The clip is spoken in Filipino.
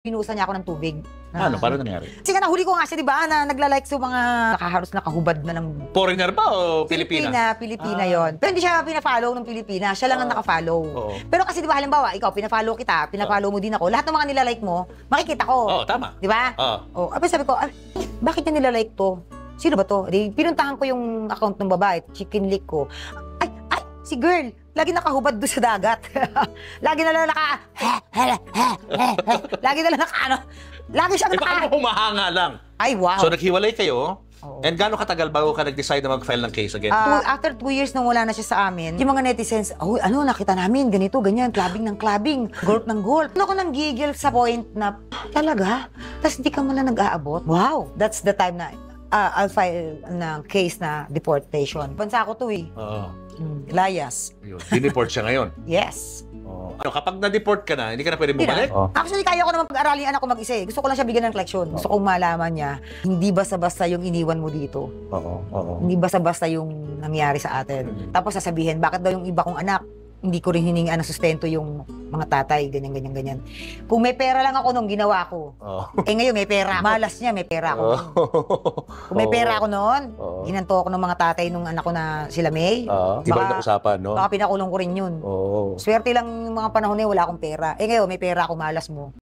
Pinusan niya ako ng tubig. Ano? Paano nangyari? Kasi nga nahuli ko nga siya, di ba, na nagla-like sa mga nakaharos na kahubad na ng... Foreigner ba o Pilipina? Pilipina yon. Pero hindi siya pina-follow ng Pilipina, siya lang ang naka-follow. Pero kasi di ba, halimbawa, ikaw, pina-follow kita, pina-follow mo din ako, lahat ng mga nila-like mo, makikita ko. Oo, tama. Di ba? Oo. Sabi ko, bakit niya nila-like to? Sino ba to? Di, pinuntahan ko yung account ng babae, chicken lick ko. Ay, si girl, lagi nakahubad doon sa dagat. Lagi na lang lagi na lang lagi siyang baka mo humahanga lang. Ay, wow. So, naghiwalay kayo. And gaano katagal bago ka nag-decide na mag-file ng case again? After 2 years nang wala na siya sa amin, yung mga netizens, nakita namin, ganito, ganyan, clubbing ng clubbing, golf ng golf. Ako nang gigil sa point na, talaga? Tapos hindi ka mala nag-aabot? Wow! That's the time na I'll file ng case na deportation. Bansa ko to Layas. Dineport siya ngayon? Yes. Kapag na-deport ka na, hindi ka na pwede bumalik? Actually, kaya ko naman pag-aralin anak ko mag-isa eh. Gusto ko lang siya bigyan ng collection. Gusto kong malaman niya, hindi basta-basta yung iniwan mo dito. Hindi basta-basta yung nangyari sa atin. Tapos sasabihin, bakit daw yung iba kong anak, hindi ko rin hiningaan ng sustento yung mga tatay, ganyan. Kung may pera lang ako nung ginawa ko, ngayon may pera ako. Malas niya, may pera ako. Kung may pera ako noon, ginanto ako ng mga tatay nung anak ko na sila May. Di ba na-usapan, no? Baka pinakulong ko rin yun. Swerte lang yung mga panahon na wala akong pera. Ngayon may pera ako, malas mo.